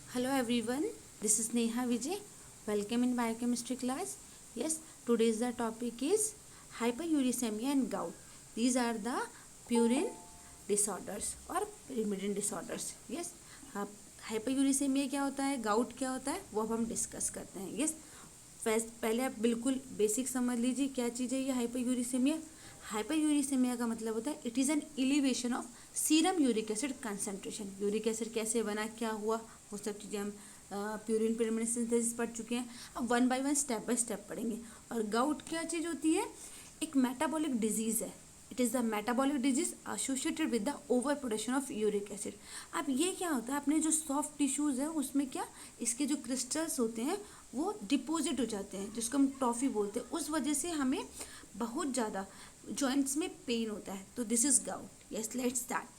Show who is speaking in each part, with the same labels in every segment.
Speaker 1: Hello everyone, this is Neha Vijay. Welcome in biochemistry class. Yes, today's the topic is hyperuricemia and gout. These are the purine disorders or pyrimidine disorders. Yes, हाइपरयूरिसेमिया क्या होता है, gout क्या होता है, वो अब हम discuss करते हैं. यस, पहले आप बिल्कुल बेसिक समझ लीजिए क्या चीज़ है ये हाइपरयूरिसेमिया. हाइपरयूरिसेमिया का मतलब होता है it is an elevation of serum uric acid concentration. Uric acid कैसे बना, क्या हुआ, वो सब चीज़ें हम प्यूरिन pyrimidine सिंथेसिस पढ़ चुके हैं. अब one by one step by step पढ़ेंगे. और गाउट क्या चीज़ होती है, एक मेटाबॉलिक डिजीज़ है. It is the metabolic disease associated with the over production of uric acid. अब ये क्या होता है, अपने जो सॉफ्ट टिश्यूज़ है उसमें क्या इसके जो क्रिस्टल्स होते हैं वो डिपोजिट हो जाते हैं, जिसको हम टॉफ़ी बोलते हैं. उस वजह से हमें बहुत ज़्यादा जॉइंट्स में पेन होता है. तो this is gout. Yes, let's start.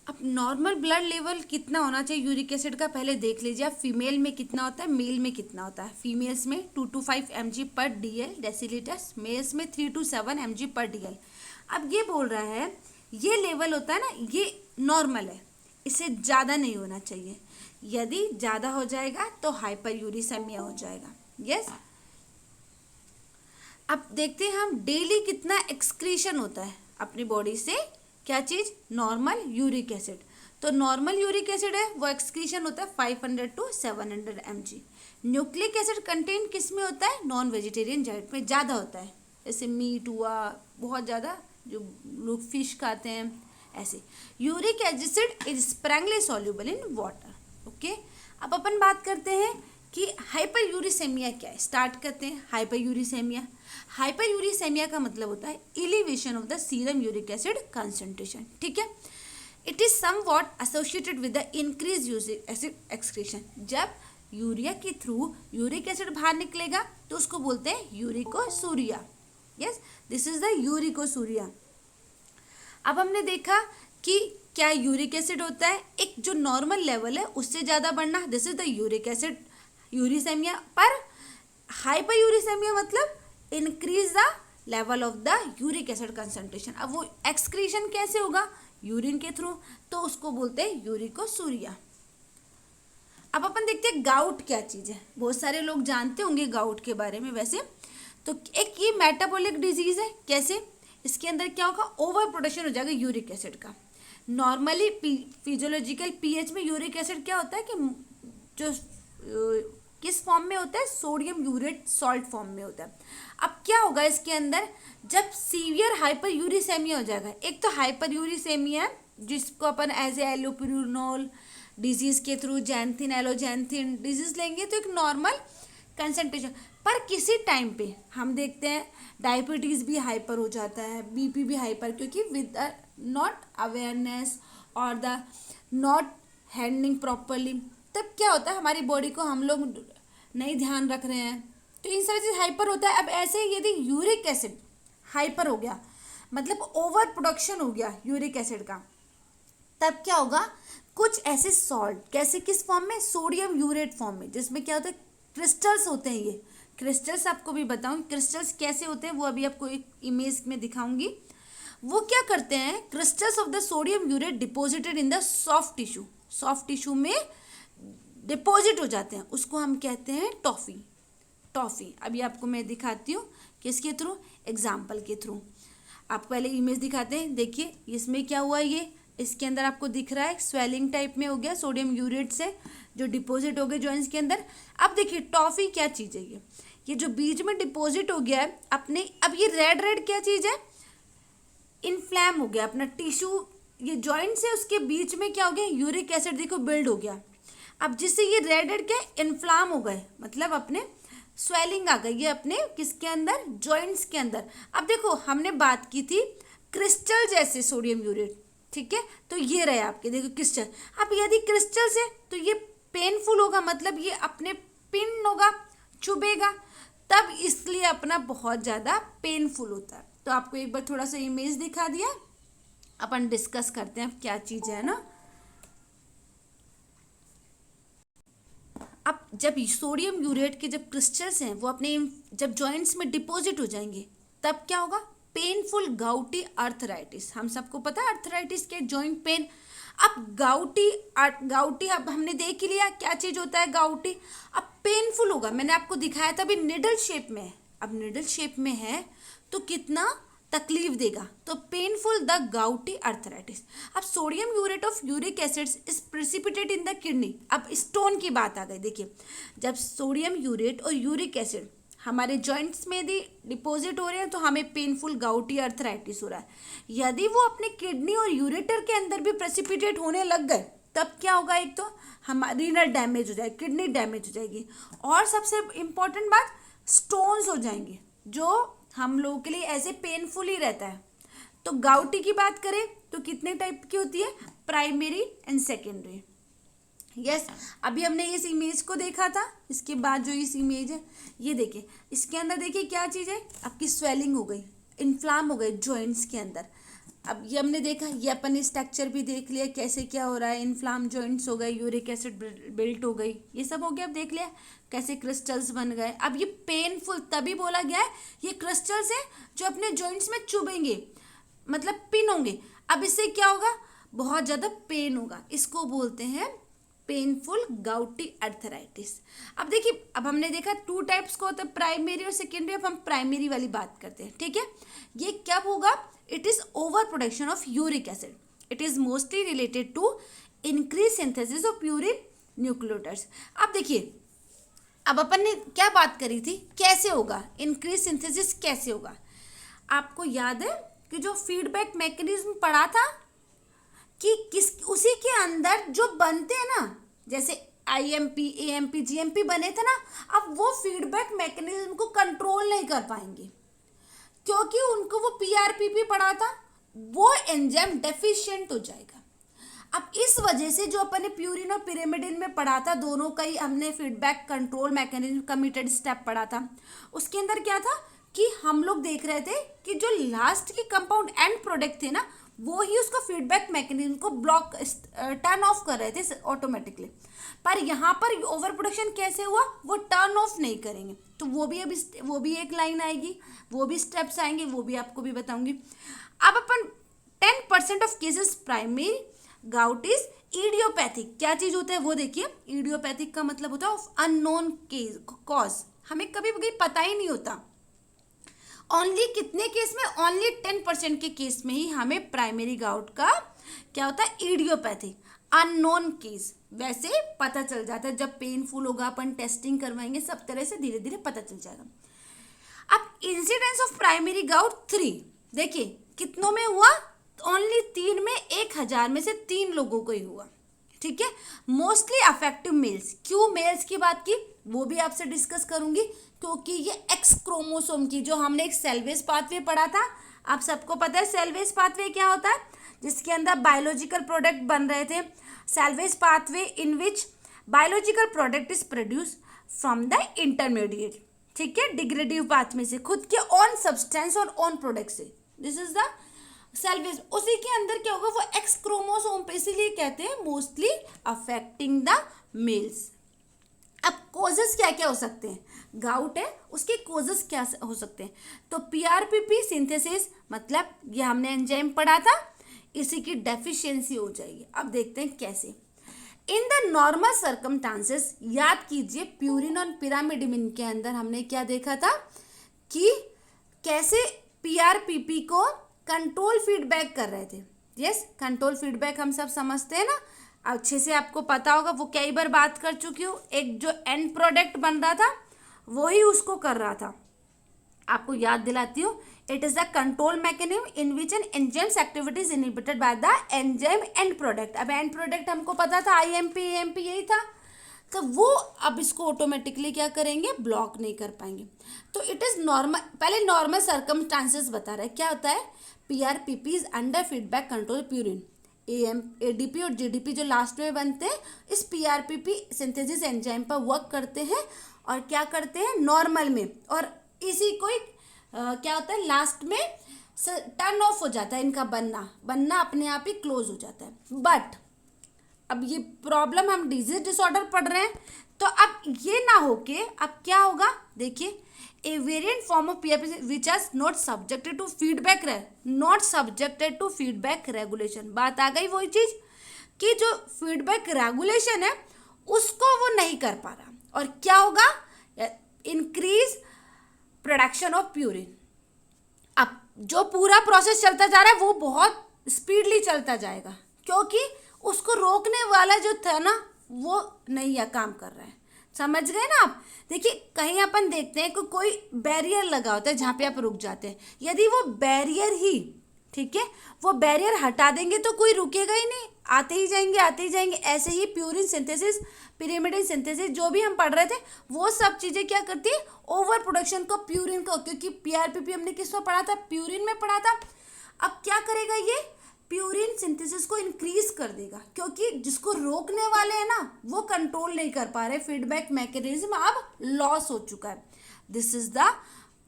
Speaker 1: अब नॉर्मल ब्लड लेवल कितना होना चाहिए यूरिक एसिड का पहले देख लीजिए. आप फीमेल में कितना होता है, मेल में कितना होता है. फीमेल्स में 2 to 5 mg पर DL डेसीलीटर्स, मेल्स में 3 to 7 mg पर DL. अब ये बोल रहा है ये लेवल होता है ना, ये नॉर्मल है, इससे ज़्यादा नहीं होना चाहिए. यदि ज़्यादा हो जाएगा तो हाइपरयूरिसेमिया हो जाएगा. यस, अब देखते हैं हम डेली कितना एक्सक्रीशन होता है अपनी बॉडी से. क्या चीज़, नॉर्मल यूरिक एसिड. तो नॉर्मल यूरिक एसिड है वो एक्सक्रीशन होता है 500 to 700 mg. Nucleic acid content किस में होता है, नॉन वेजिटेरियन डाइट में ज़्यादा होता है. जैसे मीट हुआ, बहुत ज़्यादा जो लोग फिश खाते हैं ऐसे. Uric acid is sparingly soluble in water. Okay, अब अपन बात करते हैं कि हाइपरयूरिसेमिया क्या है. स्टार्ट करते हैं. हाइपरयूरिसेमिया, हाइपरयूरिसेमिया का मतलब होता है elevation of the serum uric acid concentration. ठीक है, it is somewhat associated with the increase uric acid excretion. जब यूरिया के थ्रू यूरिक एसिड बाहर निकलेगा तो उसको बोलते हैं uricosuria. Yes, this is the uricosuria. अब हमने देखा कि क्या यूरिक एसिड होता है, एक जो नॉर्मल लेवल है उससे ज़्यादा बढ़ना, this is the uric acid uricemia. पर हाइपरयूरिसेमिया मतलब increase the level of the uric acid concentration. अब वो एक्सक्रीशन कैसे होगा, यूरिन के थ्रू, तो उसको बोलते हैं यूरिकोसूरिया. अब अपन देखते हैं गाउट क्या चीज़ है. बहुत सारे लोग जानते होंगे गाउट के बारे में. वैसे तो एक ये मेटाबॉलिक डिजीज है. कैसे, इसके अंदर क्या होगा, ओवर प्रोडक्शन हो जाएगा यूरिक एसिड का. नॉर्मली फिजियोलॉजिकल पीएच में यूरिक एसिड क्या होता है कि जो किस फॉर्म में होता है, सोडियम यूरेट सॉल्ट फॉर्म में होता है. अब क्या होगा इसके अंदर, जब सीवियर हाइपरयूरिसेमिया हो जाएगा. एक तो हाइपरयूरिसेमिया जिसको अपन एज ए एलोपिरिनोल डिजीज के थ्रू जैंथिन एलोजैंथिन डिजीज लेंगे तो एक नॉर्मल कंसंट्रेशन. पर किसी टाइम पे हम देखते हैं डायबिटीज़ भी हाइपर हो जाता है, बीपी भी हाइपर, क्योंकि विद द नॉट अवेयरनेस और द नॉट हैंडलिंग प्रॉपरली. तब क्या होता है, हमारी बॉडी को हम लोग नहीं ध्यान रख रहे हैं तो इन सारी चीज़ हाइपर होता है. अब ऐसे ही यदि यूरिक एसिड हाइपर हो गया, मतलब ओवर प्रोडक्शन हो गया यूरिक एसिड का, तब क्या होगा, कुछ ऐसे सॉल्ट, कैसे किस फॉर्म में, सोडियम यूरेट फॉर्म में, जिसमें क्या होता है क्रिस्टल्स होते हैं. ये क्रिस्टल्स आपको भी बताऊँ क्रिस्टल्स कैसे होते हैं, वो अभी आपको एक इमेज में दिखाऊंगी. वो क्या करते हैं, crystals of the sodium urate deposited in the soft tissue, soft tissue में डिपॉजिट हो जाते हैं, उसको हम कहते हैं टॉफ़ी. टॉफ़ी अभी आपको मैं दिखाती हूँ किसके थ्रू, एग्जाम्पल के थ्रू. आप पहले इमेज दिखाते हैं. देखिए इसमें क्या हुआ, ये इसके अंदर आपको दिख रहा है स्वेलिंग टाइप में हो गया सोडियम यूरेट से जो डिपॉजिट हो गए जॉइंट्स के अंदर. अब देखिए टॉफ़ी क्या चीज़ है, ये जो बीच में डिपॉजिट हो गया है अपने. अब ये रेड रेड क्या चीज़ है, इन्फ्लैम हो गया अपना टिश्यू. ये जॉइंट्स है उसके बीच में क्या हो गया, यूरिक एसिड देखो बिल्ड हो गया. अब जिससे ये रेड रेड क्या इन्फ्लाम हो गए, मतलब अपने स्वेलिंग आ गई ये अपने किसके अंदर, जॉइंट्स के अंदर. अब देखो हमने बात की थी क्रिस्टल जैसे सोडियम यूरेट. ठीक है, तो ये रहे आपके देखो क्रिस्टल. अब यदि क्रिस्टल से तो ये पेनफुल होगा, मतलब ये अपने पिन होगा, चुभेगा, तब इसलिए अपना बहुत ज़्यादा पेनफुल होता है. तो आपको एक बार थोड़ा सा इमेज दिखा दिया, अपन डिस्कस करते हैं क्या चीज़ है ना. अब जब सोडियम यूरेट के जब क्रिस्टल्स हैं वो अपने जब जॉइंट्स में डिपॉजिट हो जाएंगे तब क्या होगा, पेनफुल गाउटी अर्थराइटिस. हम सबको पता है अर्थराइटिस के जॉइंट पेन. अब गाउटी अब हमने देख ही लिया क्या चीज होता है गाउटी। अब पेनफुल होगा, मैंने आपको दिखाया था अभी निडल शेप में है, अब निडल शेप में है तो कितना तकलीफ देगा, तो पेनफुल द गाउटी अर्थराइटिस। अब sodium urate of uric acids is precipitate in the kidney. अब स्टोन की बात आ गई, देखिए जब सोडियम यूरेट और यूरिक एसिड हमारे जॉइंट्स में यदि डिपॉजिट हो रहे हैं तो हमें पेनफुल गाउटी अर्थराइटिस हो रहा है। यदि वो अपने किडनी और यूरेटर के अंदर भी प्रेसिपिटेट होने लग गए तब क्या होगा, एक तो हमारी रीनल डैमेज हो जाएगी, किडनी डैमेज हो जाएगी, और सबसे इम्पॉर्टेंट बात स्टोन्स हो जाएंगे जो हम लोगों के लिए ऐसे पेनफुल ही रहता है। तो गाउटी की बात करें तो कितने टाइप की होती है, प्राइमरी एंड सेकेंडरी। यस अभी हमने इस इमेज को देखा था, इसके बाद जो इस इमेज है ये देखिए, इसके अंदर देखिए क्या चीज़ है, आपकी स्वेलिंग हो गई, इन्फ्लाम हो गए जॉइंट्स के अंदर। अब ये हमने देखा, ये अपन स्ट्रक्चर भी देख लिया कैसे क्या हो रहा है, इन्फ्लाम जॉइंट्स हो गए, यूरिक एसिड बिल्ट हो गई, ये सब हो गया। अब देख लिया कैसे क्रिस्टल्स बन गए। अब ये पेनफुल तभी बोला गया है, ये क्रिस्टल्स है जो अपने जॉइंट्स में चुभेंगे, मतलब पिन होंगे। अब इससे क्या होगा, बहुत ज़्यादा पेन होगा, इसको बोलते हैं पेनफुल गाउटी अर्थराइटिस। अब देखिए, अब हमने देखा टू टाइप्स को होता है, प्राइमरी और सेकेंडरी। अब हम प्राइमरी वाली बात करते हैं, ठीक है। ये कब होगा, it is over production of uric acid, it is mostly related to increase synthesis of purine nucleotides. अब देखिए, अब अपन ने क्या बात करी थी, कैसे होगा इंक्रीज सिंथेसिस, कैसे होगा। आपको याद है कि जो फीडबैक मैकेनिज्म पढ़ा था कि किस उसी के अंदर जो बनते हैं ना, जैसे IMP AMP GMP बने थे ना, अब वो फीडबैक मैकेनिज्म को कंट्रोल नहीं कर पाएंगे क्योंकि उनको वो PRPP पढ़ा था, वो एंजाइम डेफिशिएंट हो जाएगा। अब इस वजह से जो अपन ने प्यूरिन और पिरिमिडिन में पढ़ा था, दोनों का ही हमने feedback control mechanism committed step पढ़ा था। उसके अंदर क्या था कि हम लोग देख रहे थे कि जो लास्ट के कंपाउंड एंड प्रोडक्ट थे ना, वो ही उसको फीडबैक मैकेनिज्म को ब्लॉक टर्न ऑफ कर रहे थे ऑटोमेटिकली। पर यहाँ पर ओवर प्रोडक्शन कैसे हुआ, वो टर्न ऑफ नहीं करेंगे, तो वो भी एक लाइन आएगी, वो भी स्टेप्स आएंगे, वो भी आपको भी बताऊंगी। अब अपन 10% of cases primary gout is idiopathic. क्या चीज होता है वो देखिए, इडियोपैथिक का मतलब होता है अननोन कॉज, हमें कभी कभी पता ही नहीं होता। ओनली कितने केस में, ओनली 10% के केस में ही हमें प्राइमरी गाउट का क्या होता है, इडियोपैथिक अननोन केस। वैसे पता चल जाता है, जब पेनफुल होगा अपन टेस्टिंग करवाएंगे, सब तरह से धीरे धीरे पता चल जाएगा। अब इंसिडेंस ऑफ प्राइमरी गाउट 3, देखिए कितनों में हुआ, ओनली 3 में, 1000 में से 3 लोगों को ही हुआ, ठीक है। Mostly affective males. क्यों मेल्स की बात की वो भी आपसे डिस्कस करूंगी, क्योंकि ये एक्स क्रोमोसोम की, जो हमने एक सेल्वेज पाथवे पढ़ा था, आप सबको पता है सेल्वेज पाथवे क्या होता है, जिसके अंदर बायोलॉजिकल प्रोडक्ट बन रहे थे। Salvage pathway in which biological product is produce from the intermediate, ठीक है, डिग्रेडिव पाथवे से, खुद के ऑन सब्सटेंस और ऑन प्रोडक्ट से, दिस इज द सेल्वेज। उसी के अंदर क्या होगा, वो एक्स क्रोमोसोम पे, इसीलिए कहते हैं मोस्टली अफेक्टिंग द मेल्स। अब कोजेस क्या क्या हो सकते हैं, गाउट है उसके कोजेस क्या हो सकते हैं, तो PRPP सिंथेसिस, मतलब ये हमने एंजाइम पढ़ा था, इसी की डेफिशिएंसी हो जाएगी। अब देखते हैं कैसे। इन द नॉर्मल सर्कमस्टांसेस, याद कीजिए प्यूरिन और पिरामिडिन के अंदर हमने क्या देखा था कि कैसे PRPP को कंट्रोल फीडबैक कर रहे थे। यस, कंट्रोल फीडबैक हम सब समझते हैं ना, अच्छे से आपको पता होगा, वो कई बार बात कर चुकी हूँ। एक जो एंड प्रोडक्ट बन रहा था वो ही उसको कर रहा था, आपको याद दिलाती हूँ। It is the control mechanism in which N enzymes activity is inhibited by the enzyme and product. अब एंड प्रोडक्ट हमको पता था IMP AMP यही था, तो वो अब इसको ऑटोमेटिकली क्या करेंगे, ब्लॉक नहीं कर पाएंगे। तो इट इज नॉर्मल, पहले नॉर्मल सर्कमस्टांसेस बता रहा है क्या होता है। PRPP is under feedback control purine, ADP और GDP जो लास्ट में बनते हैं, इस PRPP सिंथेसिस एंजाइम पर वर्क करते हैं और क्या करते हैं नॉर्मल में, और इसी को क्या होता है लास्ट में टर्न ऑफ हो जाता है, इनका बनना अपने आप ही क्लोज हो जाता है। बट अब ये प्रॉब्लम, हम डिजीज डिसऑर्डर पढ़ रहे हैं, तो अब ये ना हो के अब क्या होगा, देखिए a variant form of PRPP which are not subjected to feedback regulation. बात आ गई वही चीज, कि जो फीडबैक रेगुलेशन है उसको वो नहीं कर पा रहा, और क्या होगा, इंक्रीज प्रोडक्शन ऑफ प्यूरिन। अब जो पूरा प्रोसेस चलता जा रहा है वो बहुत स्पीडली चलता जाएगा, क्योंकि उसको रोकने वाला जो था ना वो नहीं है, काम कर रहा है। समझ गए ना आप? देखिए कहीं अपन देखते हैं कि कोई बैरियर लगा होता है जहाँ पे आप रुक जाते हैं, यदि वो बैरियर ही, ठीक है, वो बैरियर हटा देंगे तो कोई रुकेगा ही नहीं, आते ही जाएंगे आते ही जाएंगे। ऐसे ही प्यूरिन सिंथेसिस, पिरिमिडिन सिंथेसिस जो भी हम पढ़ रहे थे, वो सब चीज़ें क्या करती है, ओवर प्रोडक्शन को प्यूरिन को, क्योंकि पीआरपीपी हमने किसमें पढ़ा था, प्यूरिन में पढ़ा था। अब क्या करेगा ये, प्यूरिन सिंथेसिस को इंक्रीज कर देगा, क्योंकि जिसको रोकने वाले हैं ना वो कंट्रोल नहीं कर पा रहे, फीडबैक मैकेनिज्म अब लॉस हो चुका है। This is the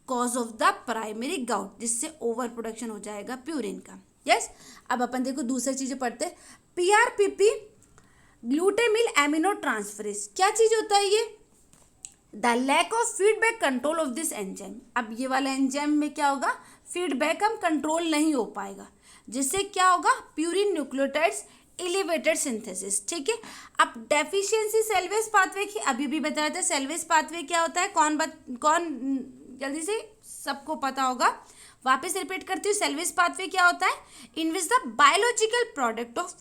Speaker 1: cause of the primary gout, जिससे ओवर प्रोडक्शन हो जाएगा प्यूरिन का। यस, अब अपन देखो दूसरी चीजें पढ़ते हैं। पीआरपीपी ग्लूटामिल एमिनो ट्रांसफरेज, क्या चीज होता है ये, the lack of feedback control of this enzyme. अब ये वाला एंजाइम में क्या होगा, फीडबैक हम कंट्रोल नहीं हो पाएगा, जिससे क्या होगा, प्यूरिन न्यूक्लियोटाइड्स एलिवेटेड सिंथेसिस। ठीक है, अब डेफिशिएंसी सेल्वेज पाथवे की अभी भी बताया था। सेल्वेज पाथवे क्या होता है, कौन जल्दी से सबको पता होगा, वापस रिपीट करती हूँ। सेल्वेज पाथवे क्या होता है, in which the biological product of,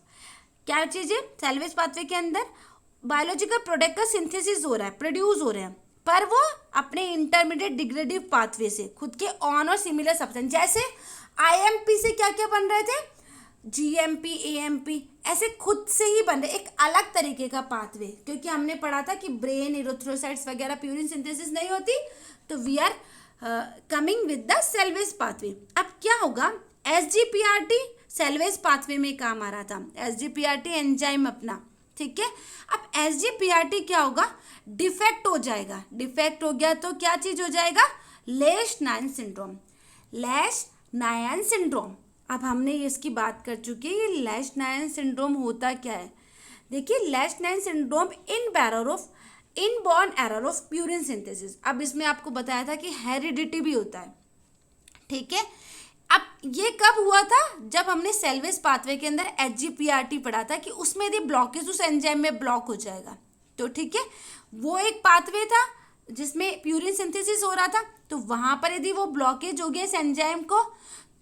Speaker 1: क्या चीज़ है, सेल्वेज पाथवे के अंदर बायोलॉजिकल प्रोडक्ट का सिंथेसिस हो रहा है, प्रोड्यूस हो रहे हैं, पर वो अपने इंटरमीडिएट डिग्रेडिव पाथवे से खुद के ऑन और सिमिलर सब्सटेंस, जैसे आईएमपी से क्या क्या बन रहे थे, जीएमपी, एएमपी, ऐसे खुद से ही बन रहे, एक अलग तरीके का पाथवे। क्योंकि हमने पढ़ा था कि ब्रेन, इरिथ्रोसाइट्स वगैरह प्यूरिन सिंथेसिस नहीं होती, तो we are coming with the salvage pathway. अब क्या होगा, एसजीपीआरटी सेल्वेज पाथवे में काम आ रहा था, एसजीपीआरटी एंजाइम अपना, ठीक है। अब एसजीपीआरटी क्या होगा, डिफेक्ट हो जाएगा, डिफेक्ट हो गया तो क्या चीज हो जाएगा, लेश-नायन सिंड्रोम, लेश-नायन सिंड्रोम। अब हमने इसकी बात कर चुके हैं, ये लेश-नायन सिंड्रोम होता क्या है। देखिए, Lesch Nyhan syndrome inborn error of purine synthesis. अब इसमें आपको बताया था कि हेरिडिटी भी होता है, ठीक है। अब ये कब हुआ था, जब हमने सेल्वेज पाथवे के अंदर एचजीपीआरटी पढ़ा था कि उसमें यदि ब्लॉकेज उस एंजाइम में ब्लॉक हो जाएगा, तो ठीक है, वो एक पाथवे था जिसमें प्यूरिन सिंथेसिस हो रहा था, तो वहां पर यदि वो ब्लॉकेज हो गया इस एंजाइम को,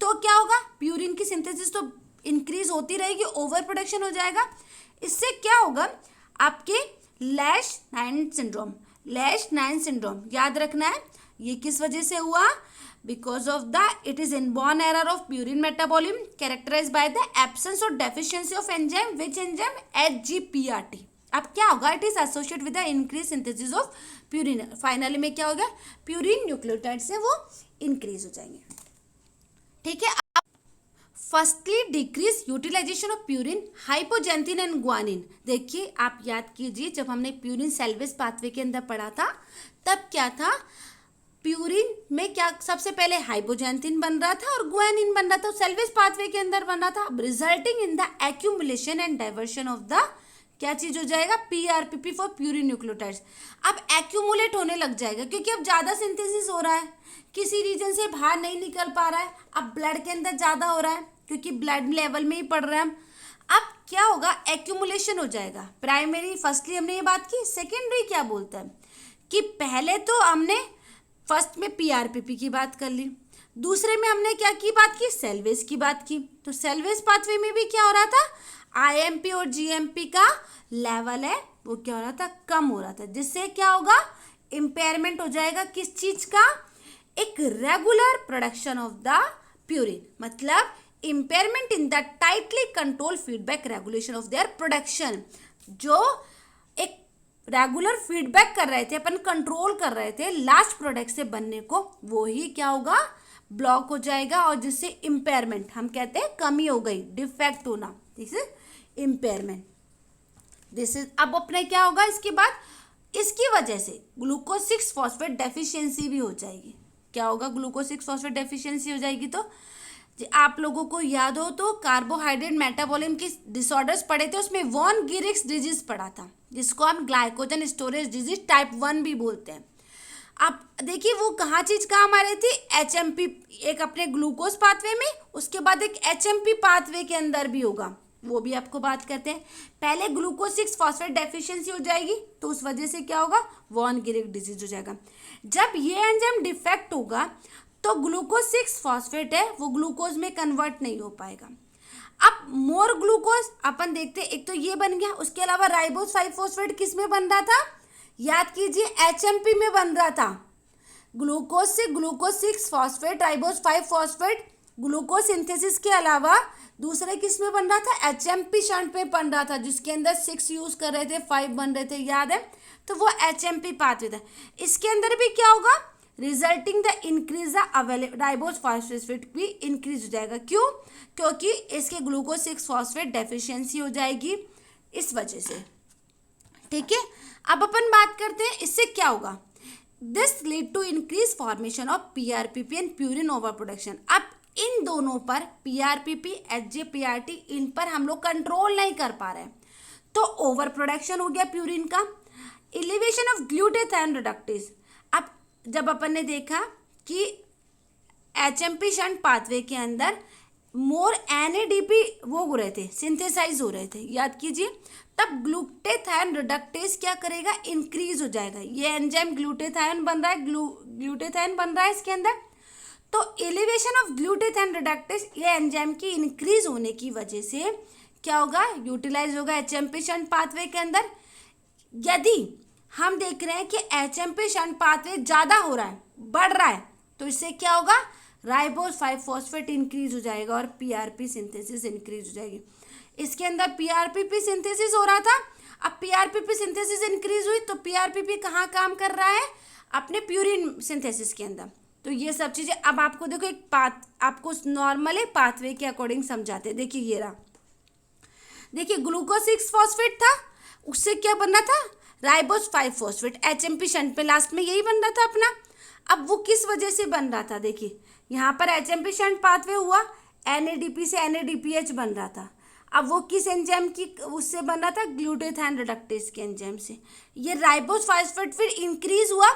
Speaker 1: तो क्या होगा, प्यूरिन की सिंथेसिस तो इंक्रीज होती रहेगी, ओवर प्रोडक्शन हो जाएगा। इससे क्या होगा, आपके लेश-नायन सिंड्रोम, लेश-नायन सिंड्रोम याद रखना है, ये किस वजह से हुआ, because of the it is inborn error of purine metabolism characterized by the absence or deficiency of enzyme, which enzyme, HGPRT। अब क्या होगा, it is associated with the increased synthesis of purine। Finally में क्या होगा, purine nucleotide से वो increase हो जाएंगे, ठीक है। Firstly decrease utilization of purine, hypoxanthine and guanine. देखिए आप याद कीजिए, जब हमने प्यूरिन सेल्वेज पाथवे के अंदर पढ़ा था, तब क्या था, प्यूरिन में क्या सबसे पहले हाइपोजेंथिन बन रहा था और ग्वानिन बन रहा था, सेल्वेज पाथवे के अंदर बन रहा था, resulting in the accumulation and diversion of the, क्या चीज हो जाएगा, पीआरपीपी फॉर प्यूरिन न्यूक्लियोटाइड्स। अब एक्यूमुलेट होने लग जाएगा, क्योंकि अब ज्यादा सिंथेसिस हो रहा है, किसी रीजन से बाहर नहीं निकल पा रहा है, अब ब्लड के अंदर ज्यादा हो रहा है, क्योंकि ब्लड लेवल में ही पढ़ रहे हैं हम। अब क्या होगा, एक्यूमुलेशन हो जाएगा। प्राइमरी, फर्स्टली हमने ये बात की, सेकेंडरी क्या बोलता है कि पहले तो हमने फर्स्ट में पीआरपीपी की बात कर ली, दूसरे में हमने क्या की बात की, सेल्वेज की बात की। तो सेल्वेज पाथवे में भी क्या हो रहा था, आईएमपी और जीएमपी का लेवल है वो क्या हो रहा था, कम हो रहा था, जिससे क्या होगा, इम्पेयरमेंट हो जाएगा किस चीज का, एक regular production of the purine, मतलब impairment in the tightly control feedback regulation of their production. जो एक रेगुलर फीडबैक कर रहे थे, अपन कंट्रोल कर रहे थे लास्ट प्रोडक्ट से बनने को, वो ही क्या होगा, ब्लॉक हो जाएगा, और जिससे इम्पेयरमेंट, हम कहते हैं कमी हो गई, डिफेक्ट होना, this is impairment, this is. अब अपने क्या होगा इसके बाद, इसकी वजह से ग्लूकोज 6 फॉस्फेट डेफिशिएंसी भी हो जाएगी। क्या होगा, ग्लूकोज 6 फॉस्फेट डेफिशिएंसी हो जाएगी। तो आप लोगों को याद हो तो कार्बोहाइड्रेट मेटाबॉलिज्म की डिसऑर्डर्स पढ़े थे, उसमें वॉन गिरिक्स डिजीज पढ़ा था, जिसको हम ग्लाइकोजन स्टोरेज डिजीज टाइप 1 भी बोलते हैं। अब देखिए वो कहाँ चीज काम आ रही थी, एचएमपी, एक अपने ग्लूकोज पाथवे में, उसके बाद एक एचएमपी पाथवे के अंदर भी होगा, वो भी आपको बात करते हैं। पहले ग्लूकोज 6 फॉस्फेट डेफिशिएंसी हो जाएगी तो उस वजह से क्या होगा, वॉन गिरिक डिजीज हो जाएगा। जब ये एंजाइम डिफेक्ट होगा तो ग्लूकोज 6 फॉस्फेट है वो ग्लूकोज में कन्वर्ट नहीं हो पाएगा। अब मोर ग्लूकोज अपन देखते हैं, एक तो ये बन गया, उसके अलावा राइबोज 5 फॉस्फेट किस में बन रहा था, याद कीजिए एचएमपी में बन रहा था। ग्लूकोज से glucose 6 phosphate ribose 5 phosphate glucose synthesis के अलावा दूसरे किस में बन रहा था, एचएमपी शंट में बन रहा था, जिसके अंदर 6 यूज कर रहे थे 5 बन रहे थे, याद है, तो वो एचएमपी पाथवे था। इसके अंदर भी क्या होगा, resulting the increase the available ribose phosphate भी इंक्रीज हो जाएगा। क्यों, क्योंकि इसके ग्लूकोज 6 फॉस्फेट डेफिशिएंसी हो जाएगी इस वजह से। ठीक है, अब अपन बात करते हैं इससे क्या होगा। This lead to increase formation of PRPP and purine over production. अब इन दोनों पर पीआरपीपी एचजीपीआरटी इन पर हम लोग कंट्रोल नहीं कर पा रहे हैं तो ओवर प्रोडक्शन हो गया प्यूरिन का। Elevation of glutathione reductase. अब जब अपन ने देखा कि एचएमपी शंट पाथवे के अंदर मोर एनएडीपी वो हो रहे थे, सिंथेसाइज हो रहे थे, याद कीजिए, तब ग्लूटाथायोन रिडक्टेज क्या करेगा, इंक्रीज हो जाएगा। ये एंजाइम ग्लूटाथायोन बन रहा है, ग्लूटाथायोन बन रहा है इसके अंदर, तो एलिवेशन ऑफ ग्लूटाथायोन रिडक्टेज ये एंजाइम की इंक्रीज होने की वजह से क्या होगा, यूटिलाइज होगा एचएमपी शंट पाथवे के अंदर। यदि हम देख रहे हैं कि एचएमपी शंट पाथवे ज़्यादा हो रहा है, बढ़ रहा है, तो इससे क्या होगा, राइबोज 5 फॉस्फेट इंक्रीज हो जाएगा और पीआरपी सिंथेसिस इंक्रीज हो जाएगी। इसके अंदर पीआरपीपी सिंथेसिस हो रहा था, अब पीआरपीपी सिंथेसिस इंक्रीज हुई तो पीआरपीपी कहाँ काम कर रहा है, अपने प्यूरिन सिंथेसिस के अंदर। तो ये सब चीज़ें अब आपको देखो एक पाथ आपको नॉर्मली पाथवे के अकॉर्डिंग समझाते हैं। देखिए ये रहा, देखिए ग्लूकोज 6 फॉस्फेट था, उससे क्या बन रहा था, राइबोज 5 फॉस्फेट, एचएमपी शंट पे लास्ट में यही बन रहा था अपना। अब वो किस वजह से बन रहा था, देखिए यहाँ पर एचएमपी शंट पाथवे हुआ, एनएडीपी से एनएडीपीएच बन रहा था। अब वो किस एंजाइम की उससे बन रहा था, ग्लूटाथायोन रिडक्टेज के एंजाइम से। ये राइबोज फॉस्फेट फिर इंक्रीज हुआ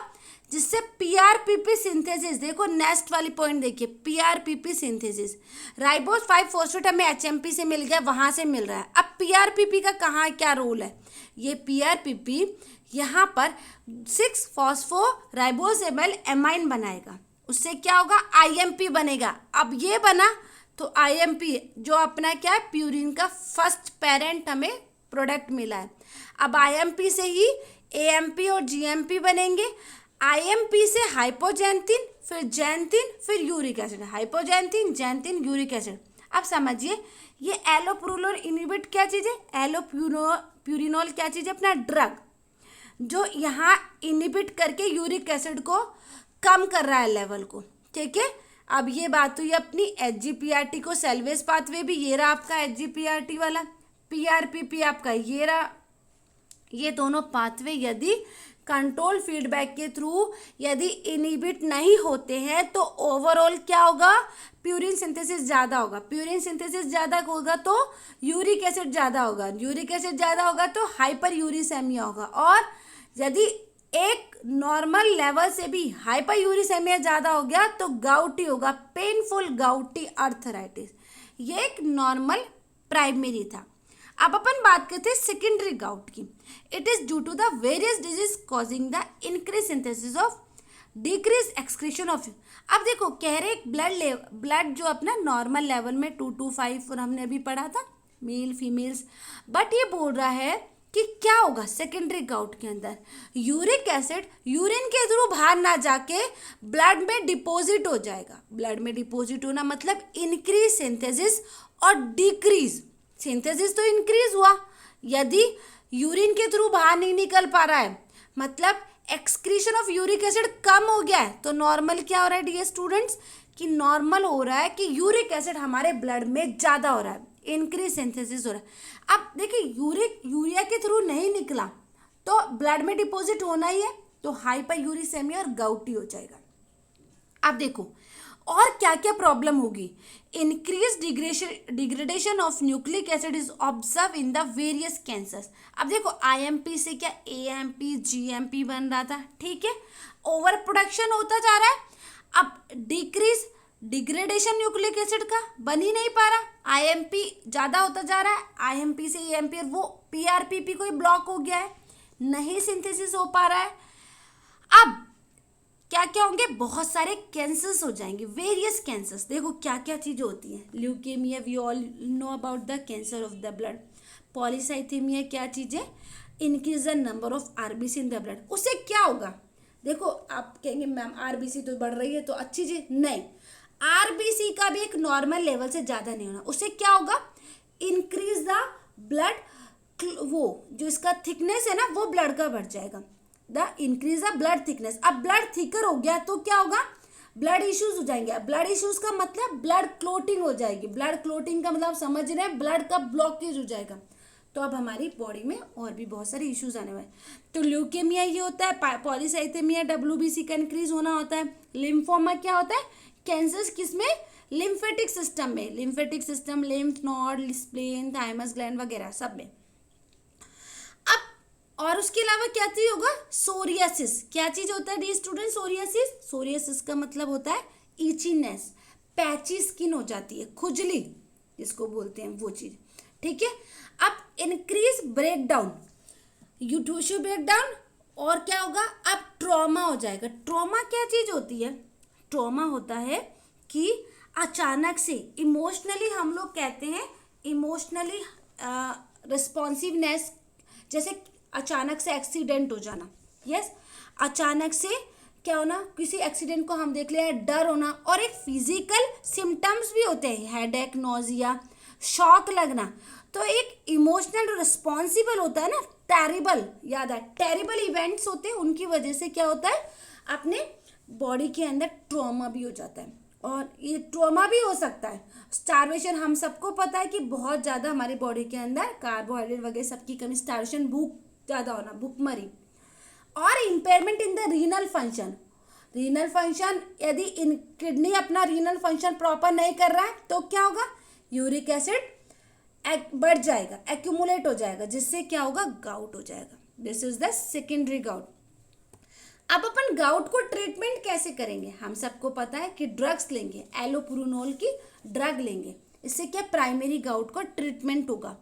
Speaker 1: जिससे पीआरपीपी सिंथेसिस, देखो नेक्स्ट वाली पॉइंट देखिए, पीआरपीपी सिंथेसिस, राइबोज 5 फॉस्फेट हमें एचएमपी से मिल गया, वहाँ से मिल रहा है। अब पीआरपीपी का कहाँ क्या रोल है, ये पीआरपीपी यहाँ पर 6 फॉस्फोराइबोसेबल एमाइन बनाएगा, उससे क्या होगा, आईएमपी बनेगा। अब ये बना तो आईएमपी जो अपना क्या है, प्यूरिन का फर्स्ट पेरेंट हमें प्रोडक्ट मिला है। अब आईएमपी से ही एएमपी और जीएमपी बनेंगे। आईएमपी से हाइपोजैंथिन, फिर जैंथिन, फिर uric acid, hypoxanthine xanthine uric acid. अब समझिए ये एलोप्रूलोल इनहिबिट क्या चीज़ है, एलोप्यूरिनोल क्या चीज़ है, अपना ड्रग जो यहाँ इनहिबिट करके यूरिक एसिड को कम कर रहा है लेवल को। ठीक है, अब ये बात हुई अपनी एचजीपीआरटी को सेल्वेज पाथवे भी, ये रहा आपका एचजीपीआरटी वाला, पीआरपीपी आपका ये रहा। ये दोनों पाथवे यदि कंट्रोल फीडबैक के थ्रू यदि इनहिबिट नहीं होते हैं तो ओवरऑल क्या होगा, प्यूरिन सिंथेसिस ज़्यादा होगा। प्यूरिन सिंथेसिस ज़्यादा होगा तो यूरिक एसिड ज़्यादा होगा, यूरिक एसिड ज़्यादा होगा तो हाइपर यूरिसेमिया होगा, और यदि एक नॉर्मल लेवल से भी हाइपर यूरिसेमिया ज़्यादा हो गया तो गाउटी होगा, पेनफुल गाउटी अर्थराइटिस। ये एक नॉर्मल प्राइमरी था। अब अपन बात करते हैं सेकेंडरी गाउट की। It is due to the various disease causing the increase synthesis of decrease excretion of. अब देखो कह रहे ब्लड जो अपना नॉर्मल लेवल में 2 to 5 और हमने अभी पढ़ा था मेल फीमेल्स, बट ये बोल रहा है कि क्या होगा सेकेंडरी गाउट के अंदर, यूरिक एसिड यूरिन के थ्रू बाहर ना जाके ब्लड में डिपॉजिट हो जाएगा। ब्लड में डिपॉजिट होना मतलब इंक्रीज सिंथेसिस और डिक्रीज, सिंथेसिस तो इंक्रीज हुआ, यदि यूरिन के थ्रू बाहर नहीं निकल पा रहा है मतलब एक्सक्रीशन ऑफ यूरिक एसिड कम हो गया है, तो नॉर्मल क्या हो रहा है डियर स्टूडेंट्स, कि नॉर्मल हो रहा है कि यूरिक एसिड हमारे ब्लड में ज़्यादा हो रहा है, इंक्रीज सिंथेसिस हो रहा है। अब देखिए यूरिया के थ्रू नहीं निकला तो ब्लड में डिपॉजिट होना ही है, तो हाइपर यूरिसेमिया और गाउटी हो जाएगा। अब देखो और क्या क्या प्रॉब्लम होगी, increase degradation of nucleic acid is observe in the various cancers. अब देखो आईएमपी से क्या एएमपी जीएमपी बन रहा था, ठीक है, ओवर प्रोडक्शन होता जा रहा है। अब डिक्रीज डिग्रेडेशन न्यूक्लिक एसिड का बन ही नहीं पा रहा, आईएमपी ज़्यादा होता जा रहा है, आईएमपी से ईएमपी वो पीआरपीपी कोई ब्लॉक हो गया है, नहीं सिंथेसिस हो पा रहा है। अब क्या क्या होंगे, बहुत सारे कैंसर्स हो जाएंगे, वेरियस कैंसर्स। देखो क्या क्या चीज़ें होती हैं, leukaemia we all know about the cancer of the blood. Polycythaemia क्या चीज़ है, increase the number of RBC in the blood. उससे क्या होगा, देखो आप कहेंगे मैम आरबीसी तो बढ़ रही है तो अच्छी चीज नहीं, आरबीसी का भी एक नॉर्मल लेवल से ज़्यादा नहीं होना। उससे क्या होगा, इंक्रीज द ब्लड, वो जो इसका थिकनेस है ना वो ब्लड का बढ़ जाएगा, the increase the blood thickness. अब ब्लड थिकर हो गया तो क्या होगा, ब्लड इश्यूज हो जाएंगे। ब्लड इश्यूज का मतलब ब्लड क्लोटिंग हो जाएगी, ब्लड क्लोटिंग का मतलब समझ रहे हैं, ब्लड का ब्लॉकेज हो जाएगा। तो अब हमारी बॉडी में और भी बहुत सारे इश्यूज आने वाले। तो ल्यूकेमिया ये होता है, पॉलीसाइथेमिया डब्ल्यूबीसी का इंक्रीज होना होता है। लिम्फोमा क्या होता है, कैंसर किसमें, लिम्फेटिक सिस्टम में, lymphatic system, lymph node, spleen, thymus gland वगैरह सब में। अब और उसके अलावा क्या चीज होगा, सोरियासिस। क्या चीज होता है डी स्टूडेंट, सोरियासिस। सोरियासिस का मतलब होता है इचीनेस, पैची स्किन हो जाती है, खुजली जिसको बोलते हैं वो चीज, ठीक है। अब इंक्रीज ब्रेकडाउन, टिश्यू ब्रेकडाउन, और क्या होगा, अब ट्रॉमा हो जाएगा। ट्रॉमा क्या चीज होती है, ट्रॉमा होता है कि अचानक से इमोशनली, हम लोग कहते हैं इमोशनली रिस्पॉन्सिवनेस, जैसे अचानक से एक्सीडेंट हो जाना, यस, अचानक से क्या होना, किसी एक्सीडेंट को हम देख ले, डर होना, और एक फिजिकल सिम्टम्स भी होते हैं, हेडेक, नोजिया, शॉक लगना। तो एक इमोशनल रिस्पॉन्सिबल होता है ना, टेरिबल, याद है टेरिबल इवेंट्स होते हैं, उनकी वजह से क्या होता है, अपने बॉडी के अंदर ट्रॉमा भी हो जाता है। और ये ट्रॉमा भी हो सकता है स्टार्वेशन, हम सबको पता है कि बहुत ज़्यादा हमारी बॉडी के अंदर कार्बोहाइड्रेट वगैरह सबकी कमी, स्टार्वेशन, भूख ज़्यादा होना, भूखमरी, और impairment in the renal function. Renal function, यदि इन किडनी अपना रीनल फंक्शन प्रॉपर नहीं कर रहा है तो क्या होगा, यूरिक एसिड बढ़ जाएगा, एक्यूमुलेट हो जाएगा, जिससे क्या होगा, गाउट हो जाएगा। This is the secondary gout. अब अपन गाउट को ट्रीटमेंट कैसे करेंगे, हम सबको पता है कि ड्रग्स लेंगे, एलोपुरिनोल की ड्रग लेंगे, इससे क्या प्राइमरी गाउट का ट्रीटमेंट होगा।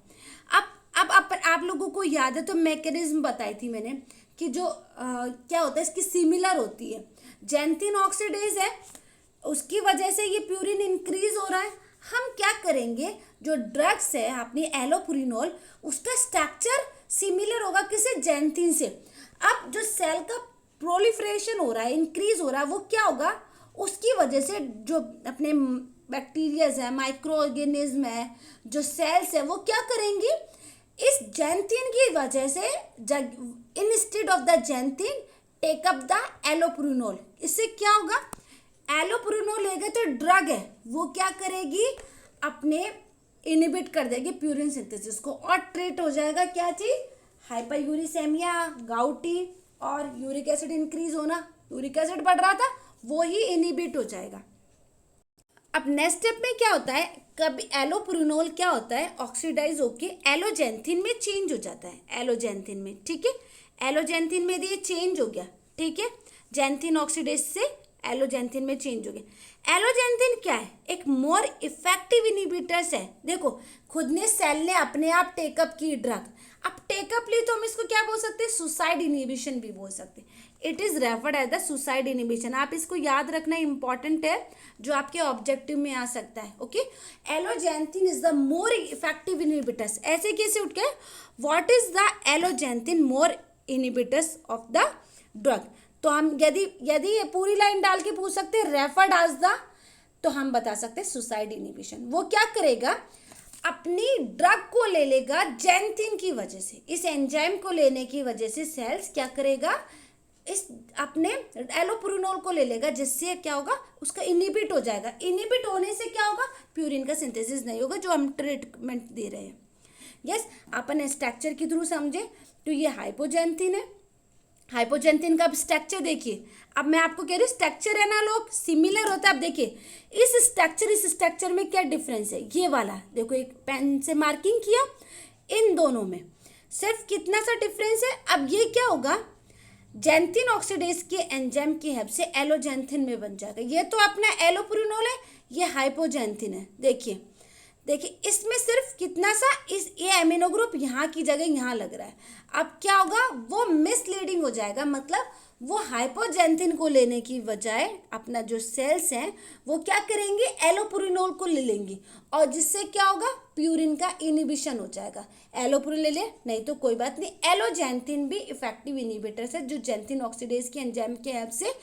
Speaker 1: अब आप लोगों को याद है तो मैकेनिज्म बताई थी मैंने कि जो क्या होता है, इसकी सिमिलर होती है, जैंथिन ऑक्सीडेज है, उसकी वजह से ये प्यूरिन इंक्रीज हो रहा है। हम क्या करेंगे, जो ड्रग्स है अपनी एलोपुरिनोल, उसका स्ट्रक्चर सिमिलर होगा किसे, जैंथिन से। अब जो सेल का प्रोलिफरेशन हो रहा है, इंक्रीज हो रहा है, वो क्या होगा, उसकी वजह से जो अपने बैक्टीरियाज है, माइक्रो ऑर्गेनिज्म है, जो सेल्स है, वो क्या करेंगे, इस जैंथिन की वजह से instead of the xanthine take up the allopurinol. इससे क्या होगा, एलोपुरिनोल लेगा तो ड्रग है, वो क्या करेगी, अपने इनिबिट कर देगी प्यूरिन सिंथेसिस को, और ट्रीट हो जाएगा क्या चीज, हाइपरयूरिसेमिया, गाउटी, और यूरिक एसिड इंक्रीज होना, यूरिक एसिड बढ़ रहा था वो ही इनिबिट हो जाएगा। अब नेक्स्ट स्टेप में क्या होता है, कभी एलोपुरिनोल क्या होता है, ऑक्सीडाइज होके एलोजेंथिन में चेंज हो जाता है, एलोजेंथिन में, ठीक है। एलोजेंथिन में ये चेंज हो गया, ठीक है, जैंथिन ऑक्सीडेज से एलोजेंथिन में चेंज हो गया। एलोजेंथिन क्या है, एक मोर इफेक्टिव इनिबिटर्स है। देखो खुद ने सेल ने अपने आप टेकअप की ड्रग, अब टेकअप ली तो हम इसको क्या बोल सकते हैं, सुसाइड इनिबिशन भी बोल सकते हैं। It is referred as the suicide inhibition. आप इसको याद रखना इंपॉर्टेंट है, जो आपके ऑब्जेक्टिव में आ सकता है, okay. Alloxanthine is the more effective inhibitors. ऐसे कैसे उठ गए, what is the alloxanthine more inhibitors of the drug. तो हम यदि ये पूरी लाइन डाल के पूछ सकते हैं रेफर्ड एज द, तो हम बता सकते हैं सुसाइड इनिबिशन। वो क्या करेगा, अपनी ड्रग को ले लेगा जैंथिन की वजह से, इस एंजाइम को लेने की वजह से सेल्स क्या करेगा, इस अपने एलोपुरिनोल को ले लेगा, जिससे क्या होगा, उसका इनिबिट हो जाएगा। इनिबिट होने से क्या होगा, प्यूरिन का सिंथेसिस नहीं होगा, जो हम ट्रीटमेंट दे रहे हैं। यस, अपन स्ट्रक्चर के थ्रू समझे तो ये हाइपोजेंथिन है। हाइपोजेंथिन का स्ट्रक्चर देखिए, अब मैं आपको कह रही हूँ स्ट्रक्चर है ना लोग सिमिलर होता है। अब देखिए इस स्ट्रक्चर में क्या डिफरेंस है, ये वाला देखो, एक पेन से मार्किंग किया, इन दोनों में सिर्फ कितना सा डिफरेंस है। अब ये क्या होगा, जैंथिन ऑक्सीडेज के एंजाइम की हेल्प से एलोजैंथिन में बन जाएगा। ये तो अपना एलोप्रिनोल है, ये हाइपोजैंथिन है। देखिए देखिए इसमें सिर्फ कितना सा ये एमिनो ग्रुप यहाँ की जगह यहाँ लग रहा है। अब क्या होगा, वो मिसलीडिंग हो जाएगा, मतलब वो हाइपोजैंथिन को लेने की बजाय अपना जो सेल्स हैं वो क्या करेंगे, एलोप्रिनोल को ले लेंगी, और जिससे क्या होगा, प्यूरिन का इनिबिशन हो जाएगा। एलोप्रिनोल ले ले, नहीं तो कोई बात नहीं। एलोजैंथिन भी इफेक्टिव इनिबिटर्स है जो जैंथिन ऑक्सीडेज के एंजाइम के हेल्प से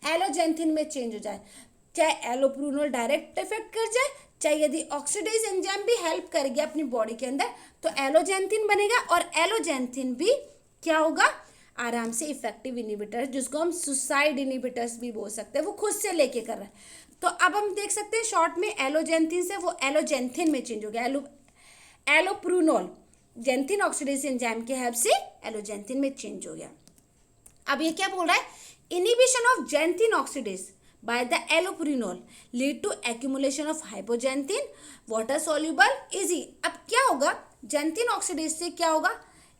Speaker 1: एलोजैंथिन में चेंज हो जाए। चाहे एलोप्रिनोल डायरेक्ट इफेक्ट कर जाए, चाहे यदि ऑक्सीडेज एंजाइम भी हेल्प कर गया अपनी बॉडी के अंदर, तो एलोजैंथिन बनेगा। और एलोजैंथिन भी क्या होगा, आराम से इफेक्टिव इनिबिटर, जिसको हम सुसाइड इनिबिटर्स भी बोल सकते हैं, वो खुद से लेके कर रहा है। तो अब हम देख सकते हैं शॉर्ट में एलोजैंथिन से वो एलोजैंथिन में चेंज हो गया। एलोप्रिनोल जैंथिन ऑक्सीडेज एंजाइम के हेल्प से एलोजैंथिन में चेंज हो गया। अब ये क्या बोल रहा है, inhibition of xanthine oxidase by the allopurinol lead to accumulation of hypoxanthine water soluble easy। अब क्या होगा, जैंथिन ऑक्सीडेज से क्या होगा,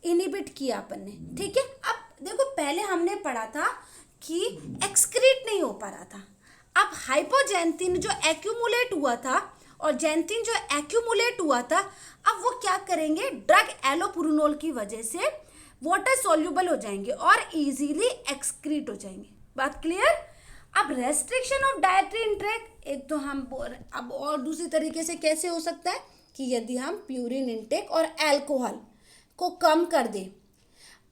Speaker 1: इनिबिट किया अपन ने, ठीक है। अब देखो पहले हमने पढ़ा था कि एक्सक्रीट नहीं हो पा रहा था। अब हाइपोजैंथिन जो एक्यूमुलेट हुआ था और जैंथिन जो एक्यूमुलेट हुआ था, अब वो क्या करेंगे, ड्रग एलोपुरिनोल की वजह से वाटर सॉल्यूबल हो जाएंगे और इजीली एक्सक्रीट हो जाएंगे। बात क्लियर। अब रेस्ट्रिक्शन ऑफ डाइटरी इंटेक, एक तो हम अब और दूसरी तरीके से कैसे हो सकता है कि यदि हम प्यूरिन इंटेक और अल्कोहल को कम कर दें,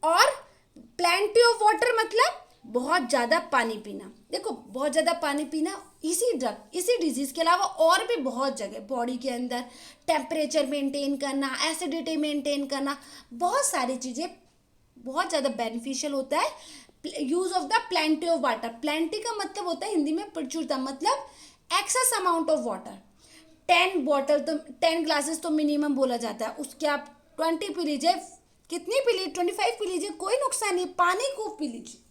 Speaker 1: और प्लेंटी ऑफ वाटर मतलब बहुत ज़्यादा पानी पीना। देखो बहुत ज़्यादा पानी पीना इसी ड्रग, इसी डिजीज़ के अलावा और भी बहुत जगह बॉडी के अंदर टेम्परेचर मेंटेन करना, एसिडिटी मेंटेन करना, बहुत सारी चीज़ें बहुत ज़्यादा बेनिफिशियल होता है use of the plenty of water. Plenty का मतलब होता है हिंदी में प्रचुरता, मतलब excess amount of water. 10 glasses तो मिनिमम बोला जाता है, उसके आप 20 पी लीजिए, कितनी पी लीजिए, 25 पी लीजिए, कोई नुकसान नहीं, पानी खूब पी लीजिए।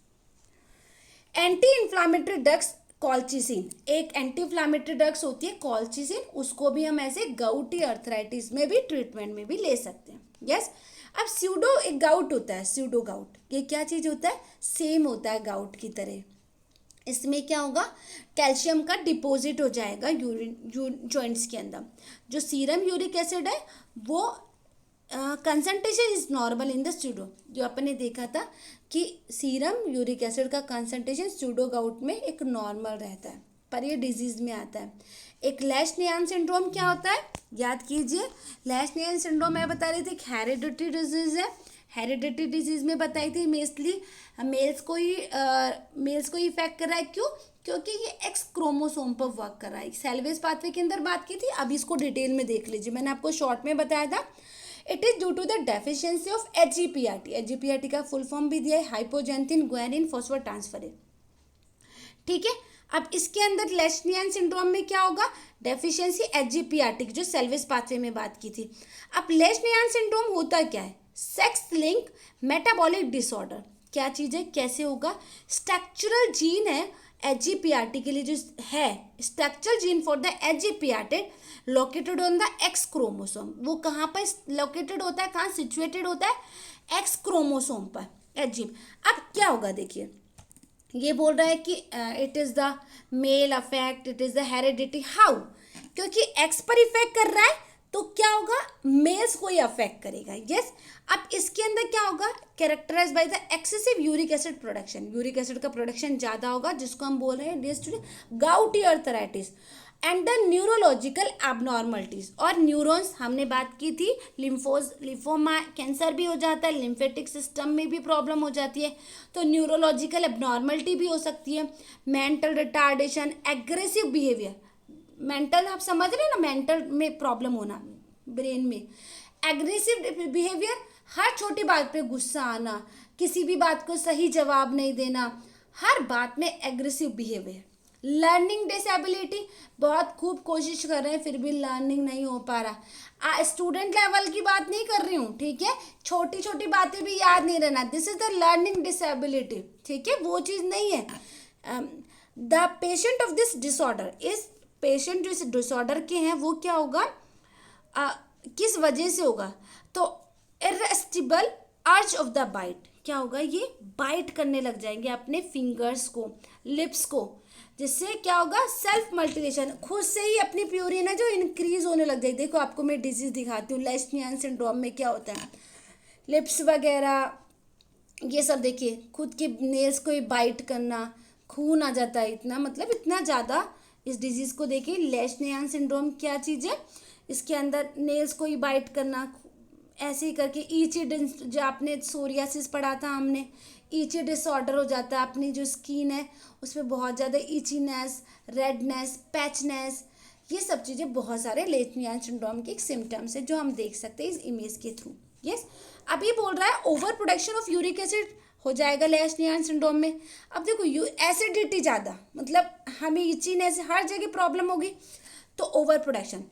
Speaker 1: एंटी इन्फ्लामेटरी ड्रग्स कॉल्चिसिन, एक एंटी इन्फ्लामेटरी ड्रग्स होती है कॉल्चिसिन, उसको भी हम ऐसे गाउटी अर्थराइटिस में भी ट्रीटमेंट में भी ले सकते हैं। यस। अब स्यूडो एक गाउट होता है, स्यूडो गाउट, ये क्या चीज़ होता है, सेम होता है गाउट की तरह। इसमें क्या होगा, कैल्शियम का डिपॉजिट हो जाएगा यूरिन जॉइंट्स के अंदर। जो सीरम यूरिक एसिड है वो concentration is normal in the pseudo, जो अपन ने देखा था कि सीरम यूरिक एसिड का कंसंट्रेशन स्यूडो गाउट में एक नॉर्मल रहता है, पर ये डिजीज में आता है। एक लेशनियन सिंड्रोम क्या होता है, याद कीजिए, लेशनियन सिंड्रोम मैं बता रही थी कि हेरिडिटरी डिजीज है। हेरिडिटरी डिजीज में बताई थी मेस्टली मेल्स को ही इफेक्ट कर रहा है। क्यों, क्योंकि ये एक्स क्रोमोसोम पर वर्क कर रहा है। सेल्वेज पाथवे के अंदर बात की थी, अब इसको डिटेल में देख लीजिए, मैंने आपको शॉर्ट में बताया था। It is due to the deficiency of HGPRT, HGPRT का फुल फॉर्म भी दिया है, हाइपोजैंथिन ग्वानिन फॉस्फोट्रांसफरेज, ठीक है। अब इसके अंदर लेशनियन सिंड्रोम में क्या होगा, डेफिशिएंसी एचजीपीआरटी जो सेल्वेज पाथवे में बात की थी। अब लेशनियन सिंड्रोम होता क्या है, सेक्स लिंक मेटाबॉलिक डिसऑर्डर। क्या चीज़ है, कैसे होगा, स्ट्रक्चरल जीन है एचजीपीआरटी के लिए, जो है structural gene for the HGPRT located on the X chromosome. वो कहाँ पर लोकेटेड होता है, कहाँ सिचुएटेड होता है, एक्स क्रोमोसोम पर एचजी। अब क्या होगा, देखिए ये बोल रहा है कि it is the male affect, it is the heredity. How, क्योंकि एक्स पर इफेक्ट कर रहा है तो क्या होगा, मेल्स को ही अफेक्ट करेगा। यस। अब इसके अंदर क्या होगा, characterise by the excessive uric acid production, uric acid का प्रोडक्शन ज़्यादा होगा, जिसको हम बोल रहे हैं gouty arthritis, and the neurological abnormalities. और न्यूरॉन्स हमने बात की थी, लिम्फोमा कैंसर भी हो जाता है, लिम्फेटिक सिस्टम में भी प्रॉब्लम हो जाती है, तो न्यूरोलॉजिकल एबनॉर्मलिटी भी हो सकती है। Mental retardation, aggressive behaviour, mental आप समझ रहे हैं ना, मेंटल में प्रॉब्लम होना, ब्रेन में एग्रेसिव बिहेवियर, हर छोटी बात पे गुस्सा आना, किसी भी बात को सही जवाब नहीं देना, हर बात में एग्रेसिव बिहेवियर। लर्निंग डिसेबिलिटी, बहुत खूब कोशिश कर रहे हैं फिर भी लर्निंग नहीं हो पा रहा। स्टूडेंट लेवल की बात नहीं कर रही हूँ, ठीक है, छोटी छोटी बातें भी याद नहीं रहना, this is the learning disability, ठीक है, वो चीज़ नहीं है। The patient of this disorder is, patient जो इस डिसऑर्डर के हैं वो क्या होगा, किस वजह से होगा, तो इरेस्टिबल अर्ज ऑफ द बाइट, क्या होगा, ये बाइट करने लग जाएंगे अपने फिंगर्स को, लिप्स को, जिससे क्या होगा, सेल्फ मल्टीप्लिकेशन, खुद से ही अपनी प्यूरिन है जो इंक्रीज होने लग जाएगी। देखो आपको मैं डिजीज दिखाती हूँ, लेशनियन सिंड्रोम में क्या होता है, लिप्स वगैरह ये सब देखिए, खुद के नेल्स को ही बाइट करना, खून आ जाता है इतना, मतलब इतना ज़्यादा इस डिजीज को देखिए। लेशनियन सिंड्रोम क्या चीज़ है, इसके अंदर नेल्स को ही बाइट करना, ऐसे ही करके ईची, जो आपने सोरियासिस पढ़ा था हमने, ईची डिसऑर्डर हो जाता है, अपनी जो स्किन है उस पर बहुत ज़्यादा ईचीनेस, रेडनेस, पैचनेस, ये सब चीज़ें बहुत सारे लेशनियन सिंड्रोम के एक सिम्टम्स है जो हम देख सकते हैं इस इमेज के थ्रू। यस, अभी बोल रहा है over production of uric acid हो जाएगा लेशनियन सिंड्रोम में। अब देखो एसिडिटी ज़्यादा, मतलब हमें इचीनेस, हर जगह प्रॉब्लम होगी, तो ओवर प्रोडक्शन।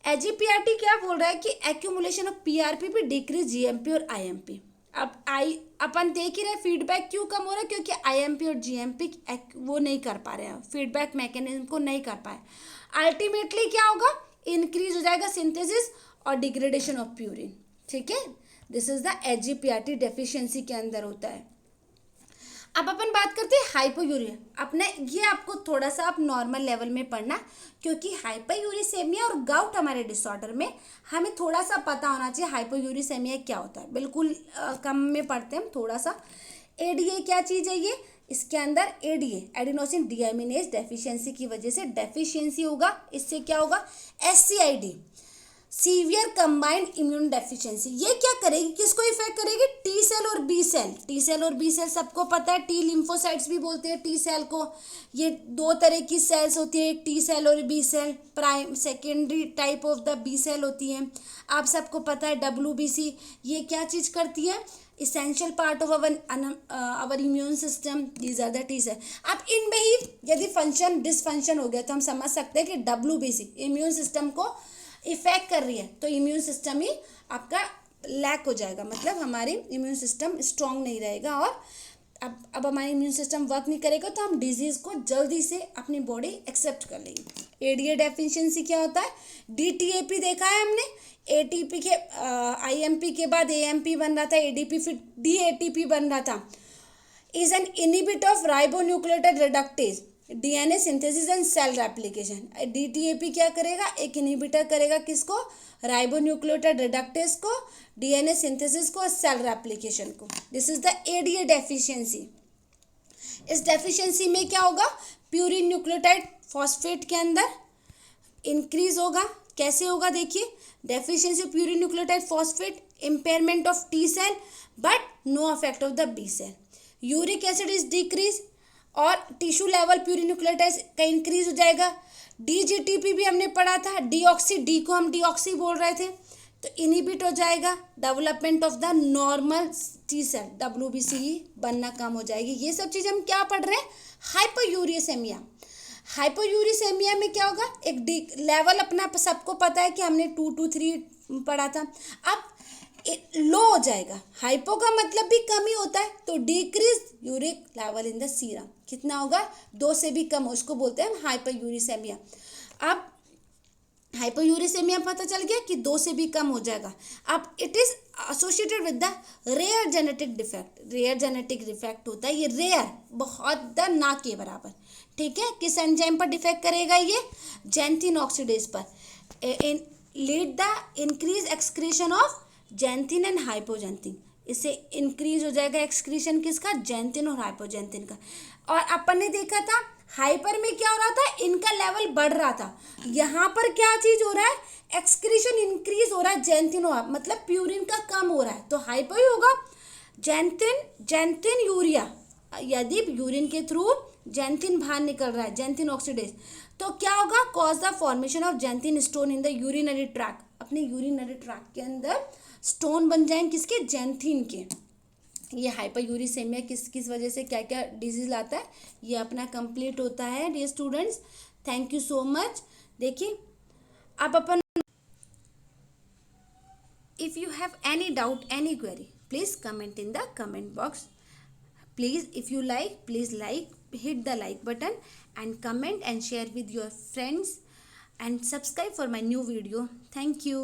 Speaker 1: एजीपीआरटी क्या बोल रहा है कि accumulation of PRP decrease GMP और आईएमपी। अब अपन देख ही रहे फीडबैक क्यों कम हो रहा है, क्योंकि आईएमपी और जीएमपी वो नहीं कर पा रहे हैं, फीडबैक मैकेनिज्म को नहीं कर पाए। अल्टीमेटली क्या होगा, इंक्रीज हो जाएगा सिंथेसिस और डिग्रेडेशन ऑफ प्यूरिन। ठीक है, दिस इज द एजीपीआरटी डेफिशिएंसी के अंदर होता है। अब अपन बात करते हैं हाइपोयूरिया। अपने ये आपको थोड़ा सा आप नॉर्मल लेवल में पढ़ना, क्योंकि हाइपोयूरिसेमिया और गाउट हमारे डिसऑर्डर में हमें थोड़ा सा पता होना चाहिए हाइपोयूरिसेमिया क्या होता है। बिल्कुल कम में पढ़ते हैं हम थोड़ा सा। एडीए क्या चीज़ है ये, इसके अंदर एडीए एडिनोसिन डीएमिनेज डेफिशिएंसी की वजह से डेफिशिएंसी होगा, इससे क्या होगा, एससीआईडी, सीवियर कंबाइंड इम्यून डेफिशिएंसी। ये क्या करेगी, किसको इफेक्ट करेगी, टी सेल और बी सेल। टी सेल और बी सेल सबको पता है, टी लिम्फोसाइट्स भी बोलते हैं टी सेल को। ये दो तरह की सेल्स होती है, एक टी सेल और B cell, prime secondary type of the B cell होती है। आप सबको पता है डब्ल्यूबीसी, ये क्या चीज़ करती है, essential part of our immune system, these are the T cell. अब इनमें ही यदि फंक्शन डिसफंक्शन हो गया तो हम समझ सकते हैं कि डब्ल्यूबीसी इम्यून सिस्टम को इफेक्ट कर रही है, तो इम्यून सिस्टम ही आपका लैक हो जाएगा, मतलब हमारी इम्यून सिस्टम स्ट्रांग नहीं रहेगा, और अब हमारा इम्यून सिस्टम वर्क नहीं करेगा तो हम डिजीज को जल्दी से अपनी बॉडी एक्सेप्ट कर लेगी। एडीए डेफिशिएंसी क्या होता है, डीटीएपी देखा है हमने, एटीपी के आईएमपी के बाद एएमपी बन रहा था, एडीपी फिर डीएटीपी बन रहा था। Is an inhibitor of ribonucleotide reductase, DNA synthesis and cell replication. DTAP क्या करेगा, एक इनहिबिटर करेगा, किसको, राइबोन्यूक्लियोटाइड रिडक्टेज को, डीएनए सिंथेसिस को, सेल रेप्लिकेशन को। This is the ADA deficiency. इस डेफिशिएंसी में क्या होगा, प्यूरिन न्यूक्लियोटाइड फॉस्फेट के अंदर इंक्रीज होगा। कैसे होगा देखिए, deficiency of purine nucleotide phosphate, impairment of T cell but no affect of the B cell. Uric acid is decrease और टिश्यू लेवल प्यूरिन न्यूक्लियोटाइड का इंक्रीज हो जाएगा। डीजीटीपी भी हमने पढ़ा था, डीऑक्सी, डी को हम डीऑक्सी बोल रहे थे, तो इनहिबिट हो जाएगा development of the normal T cell, WBC बनना कम हो जाएगी। ये सब चीज़ हम क्या पढ़ रहे हैं, हाइपोयूरिसेमिया। हाइपोयूरिसेमिया में क्या होगा, एक लेवल अपना सबको पता है कि हमने 2 to 3 पढ़ा था, अब लो हो जाएगा। हाइपो का मतलब भी कमी होता है, तो decrease uric level in the serum, कितना होगा, 2 से भी कम, उसको बोलते हैं हाइपोयूरिसेमिया। अब हाइपोयूरिसेमिया पता चल गया कि 2 से भी कम हो जाएगा। अब it is associated with the rare genetic defect. Rare genetic defect होता है, ये रेयर, बहुत द ना के बराबर। ठीक है, किस एंजाइम पर डिफेक्ट करेगा ये, जैंथिन ऑक्सीडेज पर, lead the increase excretion of xanthine and hypoxanthine. इससे इंक्रीज हो जाएगा एक्सक्रीशन किसका, जैंथिन और हाइपोजैंथिन का। और अपन ने देखा था हाइपर में क्या हो रहा था, इनका लेवल बढ़ रहा था, यहाँ पर क्या चीज हो रहा है, एक्सक्रीशन इंक्रीज हो रहा है, जैंथिन हो, मतलब प्यूरिन का कम हो रहा है, तो हाइपो ही होगा। जैंथिन यूरिया, यदि यूरिन के थ्रू जैंथिन बाहर निकल रहा है, जैंथिन ऑक्सीडेज, तो क्या होगा, cause the formation of xanthine stone in the urinary tract. अपने यूरिनरी ट्रैक के अंदर स्टोन बन जाएंगे, किसके, जैंथिन के। ये हाइपोयूरिसेमिया किस किस वजह से क्या क्या डिजीज लाता है, ये अपना कंप्लीट होता है dear students. Thank you so much. देखिए अब अपन, if you have any doubt, any query, please comment in the comment box. Please if you like, please like, hit the like button and comment and share with your friends and subscribe for my new video. Thank you.